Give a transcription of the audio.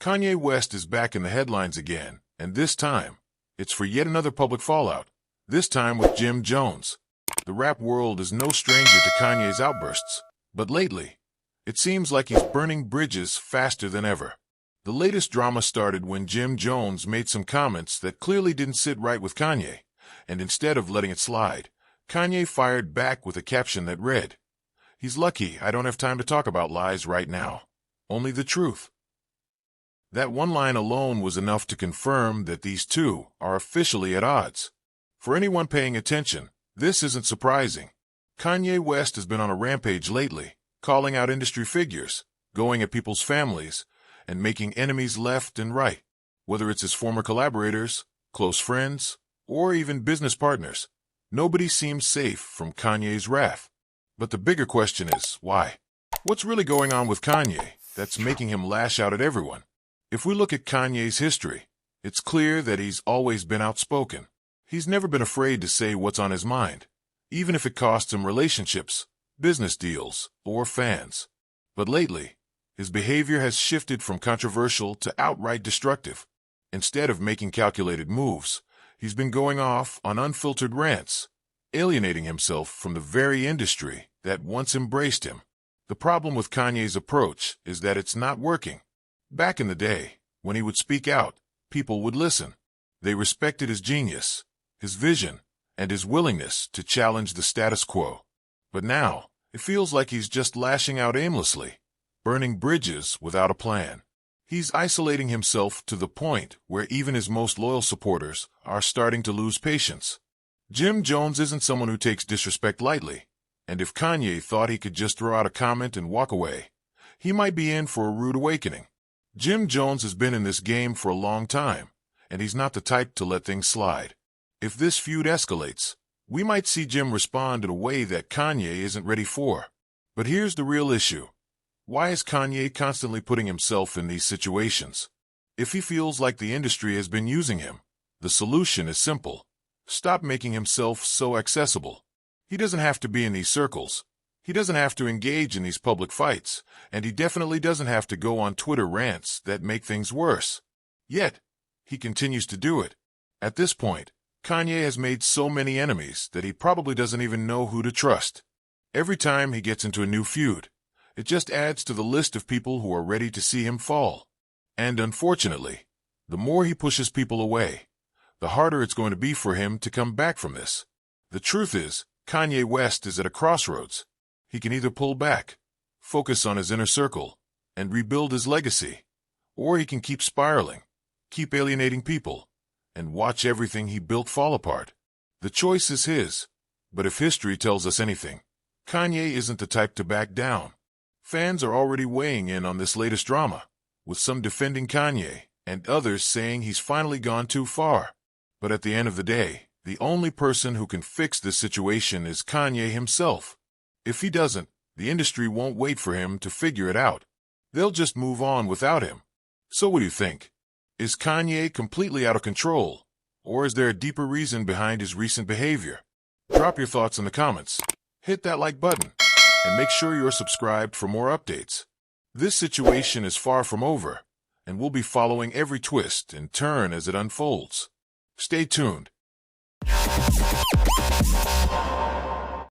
Kanye West is back in the headlines again, and this time, it's for yet another public fallout, this time with Jim Jones. The rap world is no stranger to Kanye's outbursts, but lately, it seems like he's burning bridges faster than ever. The latest drama started when Jim Jones made some comments that clearly didn't sit right with Kanye, and instead of letting it slide, Kanye fired back with a caption that read, "He's lucky I don't have time to talk about lies right now. Only the truth." That one line alone was enough to confirm that these two are officially at odds. For anyone paying attention, this isn't surprising. Kanye West has been on a rampage lately, calling out industry figures, going at people's families, and making enemies left and right, whether it's his former collaborators, close friends, or even business partners. Nobody seems safe from Kanye's wrath. But the bigger question is, why? What's really going on with Kanye that's making him lash out at everyone? If we look at Kanye's history, it's clear that he's always been outspoken. He's never been afraid to say what's on his mind, even if it costs him relationships, business deals, or fans. But lately, his behavior has shifted from controversial to outright destructive. Instead of making calculated moves, he's been going off on unfiltered rants, alienating himself from the very industry that once embraced him. The problem with Kanye's approach is that it's not working. Back in the day, when he would speak out, people would listen. They respected his genius, his vision, and his willingness to challenge the status quo. But now, it feels like he's just lashing out aimlessly, burning bridges without a plan. He's isolating himself to the point where even his most loyal supporters are starting to lose patience. Jim Jones isn't someone who takes disrespect lightly, and if Kanye thought he could just throw out a comment and walk away, he might be in for a rude awakening. Jim Jones has been in this game for a long time, and he's not the type to let things slide. If this feud escalates, we might see Jim respond in a way that Kanye isn't ready for. But here's the real issue. Why is Kanye constantly putting himself in these situations? If he feels like the industry has been using him, the solution is simple. Stop making himself so accessible. He doesn't have to be in these circles. He doesn't have to engage in these public fights, and he definitely doesn't have to go on Twitter rants that make things worse. Yet, he continues to do it. At this point, Kanye has made so many enemies that he probably doesn't even know who to trust. Every time he gets into a new feud, it just adds to the list of people who are ready to see him fall. And unfortunately, the more he pushes people away, the harder it's going to be for him to come back from this. The truth is, Kanye West is at a crossroads. He can either pull back, focus on his inner circle, and rebuild his legacy, or he can keep spiraling, keep alienating people, and watch everything he built fall apart. The choice is his, but if history tells us anything, Kanye isn't the type to back down. Fans are already weighing in on this latest drama, with some defending Kanye and others saying he's finally gone too far. But at the end of the day, the only person who can fix this situation is Kanye himself. If he doesn't, the industry won't wait for him to figure it out. They'll just move on without him. So what do you think? Is Kanye completely out of control, or is there a deeper reason behind his recent behavior? Drop your thoughts in the comments, hit that like button, and make sure you're subscribed for more updates. This situation is far from over, and we'll be following every twist and turn as it unfolds. Stay tuned.